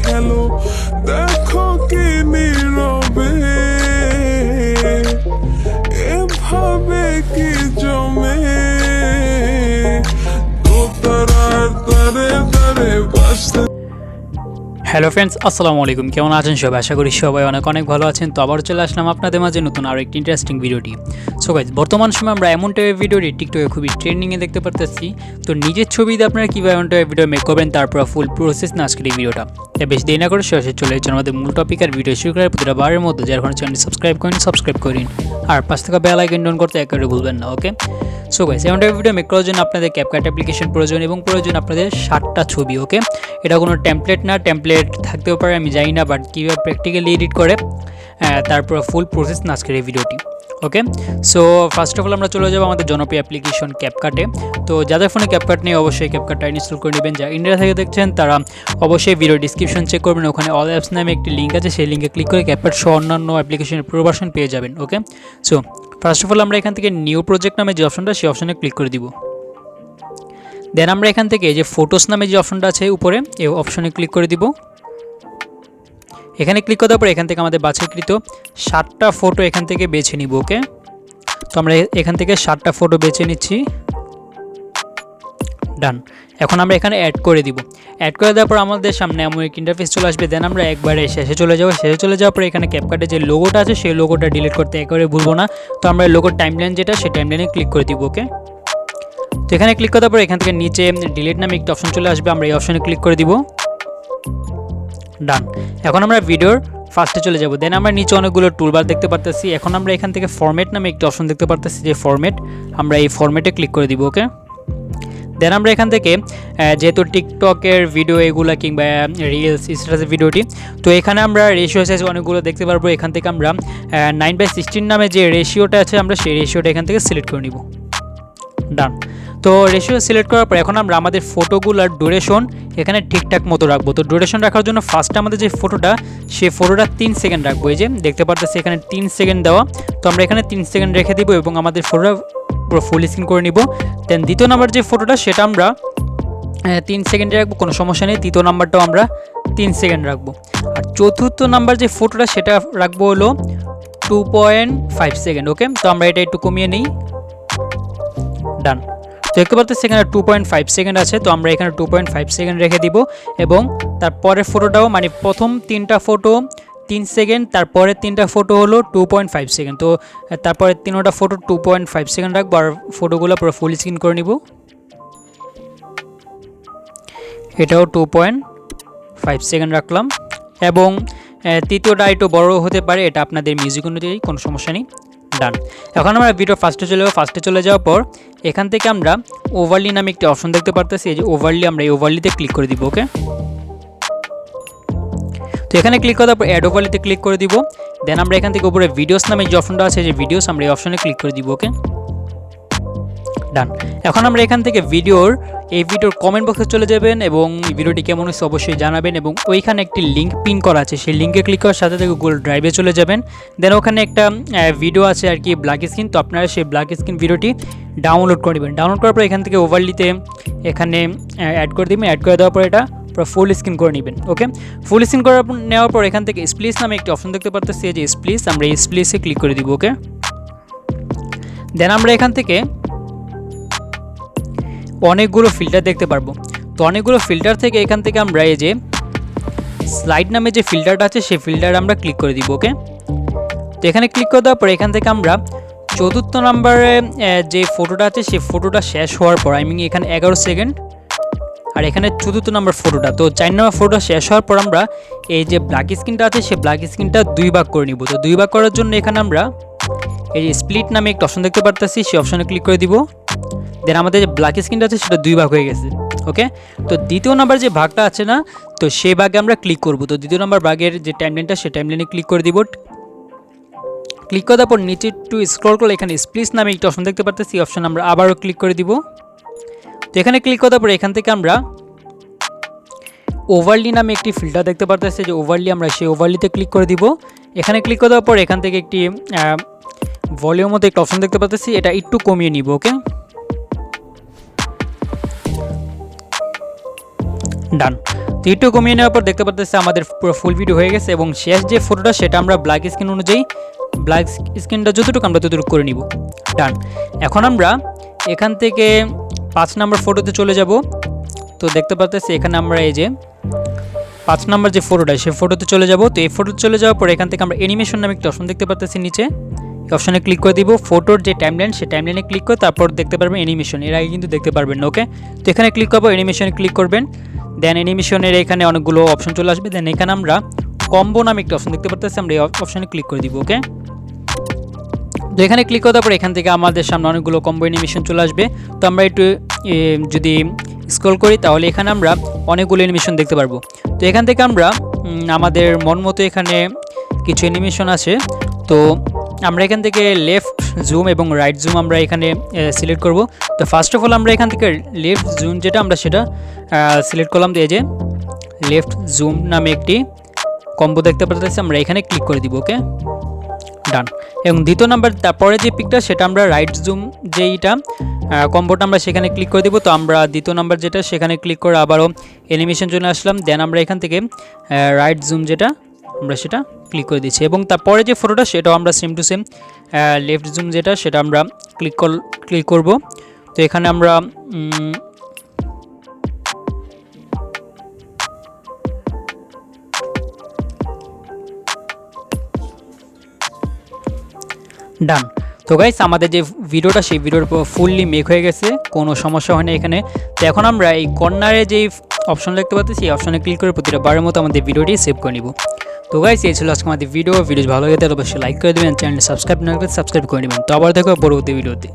খেলো দেখো কি নীরবে এভাবে কি জমে তোতারার তারে তারে বাসতে। হ্যালো ফ্রেন্ডস, আসসালামু আলাইকুম। কেমন আছেন সবাই? আশা করি সবাই অনেক ভালো আছেন। তো আবার চলে আসলাম আপনাদের মাঝে নতুন আরও একটি ইন্টারেস্টিং ভিডিওটি। সো গাইজ, বর্তমান সময় আমরা এমন টাইপের ভিডিওটি টিকটকে খুবই ট্রেন্ডিংয়ে দেখতে পারতেছি। তো নিজের ছবিতে আপনারা কীভাবে এমন টাইপের ভিডিও মেক করবেন তারপর ফুল প্রসেস না আজকের এই ভিডিওটা। তাই বেশি দেরি না করে সরাসরি চলে যাচ্ছেন আমাদের মূল টপিক আর ভিডিও শুরু করার প্রতিটা বারের মধ্যে যার কারণে চ্যানেলটি সাবস্ক্রাইব করেন আর পাশ থেকে বেল আইকন অন করতে একেবারে ভুলবেন না। ওকে, সো গাইস, এমন টাইপের ভিডিও মেক করার জন্য আপনাদের ক্যাপকাট অ্যাপ্লিকেশন প্রয়োজন এবং প্রয়োজন আপনাদের 60টা ছবি। ওকে, এটা কোনো টেমপ্লেট না, টেমপ্লেট থাকতেও পারে আমি জানি না, বাট কীভাবে প্র্যাকটিক্যালি এডিট করে তারপর ফুল প্রসেস না আজকের এই ভিডিওটি। ওকে, সো ফার্স্ট অফ অল আমরা চলে যাবো আমাদের জনপ্রিয় অ্যাপ্লিকেশন ক্যাপকাটে। তো যাদের ফোনে ক্যাপকাট নেই অবশ্যই ক্যাপকাটটা ইনস্টল করে নেবেন। যারা ইন্ডিয়া থেকে দেখছেন তারা অবশ্যই ভিডিও ডিসক্রিপশন চেক করবেন, ওখানে অল অ্যাপস নামে একটি লিঙ্ক আছে, সেই লিঙ্কে ক্লিক করে ক্যাপকাট সহ অন্যান্য অ্যাপ্লিকেশনের পুরো ভার্সন পেয়ে যাবেন। ওকে, সো ফার্স্ট অফ অল আমরা এখান থেকে নিউ প্রজেক্ট নামে যে অপশনটা সেই অপশনে ক্লিক করে দিব। দেন আমরা এখান থেকে যে ফটোস নামে যে অপশনটা আছে উপরে এই অপশনে ক্লিক করে দিব। এখানে ক্লিক করার পর এখান থেকে আমাদের বাছাইকৃত 60টা ফটো এখান থেকে বেছে নিব। ওকে, তো আমরা এখান থেকে 60টা ফটো বেছে নিচ্ছি। ডান। এখন আমরা এখানে অ্যাড করে দিব। অ্যাড করে দেওয়ার পর আমাদের সামনে এমন এক ইন্টারফেস চলে আসবে। দেন আমরা একবারে শেষে চলে যাওয়ার পর এখানে ক্যাপকাটে যে লোগোটা আছে সেই লোগোটা ডিলিট করতে একেবারে ভুলবো না। তো আমরা লোগোর টাইমলাইন যেটা সেই টাইমলাইনে ক্লিক করে দিব। ওকে, তো এখানে ক্লিক করার পর এখান থেকে নিচে ডিলিট নামে একটা অপশন চলে আসবে, আমরা এই অপশনে ক্লিক করে দিব। ডান। এখন আমরা ভিডিওর ফার্স্টে চলে যাব। দেন আমরা নিচে অনেকগুলো টুলবার দেখতে পারতেছি। এখন আমরা এখান থেকে ফরম্যাট নামে একটা অপশন দেখতে পারতেছি, যে ফরম্যাট, আমরা এই ফরম্যাটে ক্লিক করে দিব। ওকে, দেন আমরা এখান থেকে যেহেতু টিকটকের ভিডিও এগুলা কিংবা রিলস স্ট্যাটাসের ভিডিওটি, তো এখানে আমরা রেশিও সাইজ অনেকগুলো দেখতে পারবো। এখান থেকে আমরা 9:16 নামে যে রেশিওটা আছে আমরা সেই রেশিওটা এখান থেকে সিলেক্ট করে নিব। ডান। তো রেশিও সিলেক্ট করার পর এখন আমরা আমাদের ফটোগুলোর ডিউরেশন এখানে ঠিকঠাক মতো রাখবো। তো ডিউরেশন রাখার জন্য ফার্স্টে আমাদের যে ফটোটা সেই ফটোটা 3 সেকেন্ড রাখবো। এই যে দেখতে পারতেছি এখানে 3 সেকেন্ড দেওয়া, তো আমরা এখানে 3 সেকেন্ড রেখে দিব এবং আমাদের ফটোটা পুরো ফুল স্ক্রিন করে নিব। দেন দ্বিতীয় নাম্বার যে ফটোটা সেটা আমরা 3 সেকেন্ডে রাখবো, কোনো সমস্যা নেই। তৃতীয় নাম্বারটাও আমরা 3 সেকেন্ড রাখবো। আর চতুর্থ নাম্বার যে ফটোটা সেটা রাখবো হলো 2.5 সেকেন্ড। ওকে, তো আমরা এটা একটু কমিয়ে নিই। ডান। তো দেখতে পাচ্ছি এখানে 2.5 সেকেন্ড আছে, তো আমরা এখানে 2.5 সেকেন্ড রেখে দিব এবং তারপরের ফটোটাও মানে প্রথম 3টা ফটো 3 সেকেন্ড, তারপরে 3টা ফটো হলো 2.5 সেকেন্ড। তো তারপরে 3টা ফটো 2.5 সেকেন্ড রাখবো আর ফটোগুলো পুরো ফুল স্ক্রিন করে নিব। এটাও 2.5 সেকেন্ড রাখলাম এবং তৃতীয়টা একটু বড় হতে পারে, এটা আপনাদের মিউজিক অনুযায়ী, কোনো সমস্যা নেই। ডান। এখন আমরা ভিডিও ফার্স্টে চলে যাওয়ার পর এখান থেকে আমরা ওভারলি নামে একটি অপশন দেখতে পারতেছি, এই যে ওভারলি, আমরা এই ওভারলিতে ক্লিক করে দিব। ওকে, তো এখানে ক্লিক করার পর অ্যাড ওভারলিতে ক্লিক করে দিব। দেন আমরা এখান থেকে উপরে ভিডিওস নামে যে অপশনটা আছে, যে ভিডিওস, আমরা এই অপশনে ক্লিক করে দিব। ওকে, ডান। এখন আমরা এখান থেকে ভিডিওর কমেন্ট বক্সে চলে যাবেন এবং ভিডিওটি কেমন হয়েছে অবশ্যই জানাবেন এবং ওইখানে একটি লিঙ্ক পিন করা আছে, সেই লিঙ্কে ক্লিক করার সাথে সাথে গুগল ড্রাইভে চলে যাবেন। দেন ওখানে একটা ভিডিও আছে আর কি, ব্ল্যাক স্ক্রিন, তো আপনারা সেই ব্ল্যাক স্ক্রিন ভিডিওটি ডাউনলোড করে নেবেন। ডাউনলোড করার পর এখান থেকে ওভারলিতে এখানে অ্যাড করে দেবেন। অ্যাড করে দেওয়ার পর এটা পুরো ফুল স্ক্রিন করে নেবেন। ওকে, ফুল স্ক্রিন নেওয়ার পর এখান থেকে স্প্লিস নামে একটি অপশন দেখতে পারতেছি, যে স্প্লিস, আমরা এই স্প্লিসে ক্লিক করে দিব। ওকে, দেন আমরা এখান থেকে অনেকগুলো ফিল্টার দেখতে পারবো। তো অনেকগুলো ফিল্টার থেকে এখান থেকে আমরা এই যে স্লাইড নামে যে ফিল্টারটা আছে সেই ফিল্টার আমরা ক্লিক করে দিব। ওকে, তো এখানে ক্লিক করে দেওয়ার পর এখান থেকে আমরা চতুর্থ নাম্বারে যে ফটোটা আছে সেই ফটোটা শেষ হওয়ার পর, এখানে 11 সেকেন্ড আর এখানে চতুর্থ নাম্বার ফটোটা, তো 4 নাম্বার ফটোটা শেষ হওয়ার পর আমরা এই যে ব্ল্যাক স্ক্রিনটা আছে সেই ব্ল্যাক স্ক্রিনটা 2 ভাগ করে নিব। তো 2 ভাগ করার জন্য এখানে আমরা এই যে স্প্লিট নামে একটা অপশন দেখতে পারতেছি, সেই অপশনে ক্লিক করে দিব। দেন আমাদের যে ব্ল্যাক স্ক্রিনটা আছে সেটা 2 ভাগ হয়ে গেছে। ওকে, তো দ্বিতীয় নাম্বার যে ভাগটা আছে না, তো সেই ভাগে আমরা ক্লিক করব। তো দ্বিতীয় নাম্বার ভাগের যে টাইমলাইনটা সেই টাইমলাইনে ক্লিক করে দিব। ক্লিক করার পর নিচে একটু স্ক্রল করলে এখানে স্প্লিস নামে একটা অপশন দেখতে পারতেছি, অপশন আমরা আবারও ক্লিক করে দিব। তো এখানে ক্লিক করার পর এখান থেকে আমরা ওভারলি নামে একটি ফিল্টার দেখতে পারতেছি, যে ওভারলি, আমরা সেই ওভারলিতে ক্লিক করে দিব। এখানে ক্লিক করার পর এখান থেকে একটি ভলিউম মতো একটা অপশন দেখতে পারতেছি, এটা একটু কমিয়ে নিব। ওকে, ডান। তো একটু কমিয়ে নেওয়ার পর দেখতে পাচ্ছি আমাদের পুরো ফুল ভিডিও হয়ে গেছে এবং শেষ যে ফটোটা সেটা আমরা ব্ল্যাক স্ক্রিন অনুযায়ী ব্ল্যাক স্ক্রিনটা যতটুকু আমরা ততটুকু করে নিব। ডান। এখন আমরা এখান থেকে 5 নম্বর ফটোতে চলে যাব। তো দেখতে পাচ্ছি এখানে আমরা এই যে 5 নম্বর যে ফটোটা সেই ফটোতে চলে যাব। তো এই ফটোতে চলে যাওয়ার পর এখান থেকে আমরা অ্যানিমেশন নামে একটা অপশন দেখতে পাচ্ছি নিচে, এই অপশনে ক্লিক করে দিব। ফটোর যে টাইমলাইন সেই টাইমলাইনে ক্লিক করে তারপর দেখতে পারবেন অ্যানিমেশন, এর আগে কিন্তু দেখতে পারবেন না। ওকে, তো এখানে ক্লিক করবো, অ্যানিমেশনে ক্লিক করবেন, দেন অ্যানিমেশনের এখানে অনেকগুলো অপশন চলে আসবে। দেন এখানে আমরা কম্বো নামে একটা অপশন দেখতে পাচ্ছি, আমরা এই অপশনে ক্লিক করে দিব। ওকে, তো এখানে ক্লিক করার পর এখান থেকে আমাদের সামনে অনেকগুলো কম্বো অ্যানিমেশন চলে আসবে। তো আমরা একটু যদি স্ক্রল করি তাহলে এখানে আমরা অনেকগুলো অ্যানিমেশন দেখতে পারবো। তো এখান থেকে আমরা আমাদের মন মতো এখানে কিছু অ্যানিমেশন আছে। তো আমরা এখান থেকে লেফট জুম এবং রাইট জুম আমরা এখানে সিলেক্ট করব। তো ফার্স্ট অফ অল আমরা এখান থেকে লেফট জুম যেটা আমরা সেটা সিলেক্ট করলাম। এই যে লেফট জুম নামে একটি কম্বো দেখতে পাচ্ছি, আমরা এখানে ক্লিক করে দিব। ওকে, ডান। এবং দ্বিতীয় নাম্বার তারপরে যে পিকটা সেটা আমরা রাইট জুম যেইটা কম্বোটা আমরা সেখানে ক্লিক করে দেবো। তো আমরা দ্বিতীয় নাম্বার যেটা সেখানে ক্লিক করে আবারও অ্যানিমেশন চলে আসলাম। দেন আমরা এখান থেকে রাইট জুম যেটা আমরা সেটা ক্লিক করে দিচ্ছি এবং তারপরে যে ফটোটা সেটাও আমরা same to same left zoom যেটা সেটা আমরা ক্লিক করব। তো এখানে আমরা ডান। তো গাইস আমাদের যে ভিডিওটা সেই ভিডিওর ফুললি মেক হয়ে গেছে, কোনো সমস্যা হয় না এখানে। তো এখন আমরা এই কর্নারে যেই অপশন দেখতে পাচ্ছি সেই অপশনে ক্লিক করে প্রতিটা বারের মতো আমাদের ভিডিওটি সেভ করে নিব। তো গাইস এই ছিল আজকে আমাদের ভিডিও ভালো লাগে তাহলে অবশ্যই লাইক করে দেবেন, চ্যানেল সাবস্ক্রাইব না করে সাবস্ক্রাইব করে নেবেন। তো আবার দেখো পরবর্তী ভিডিওতে।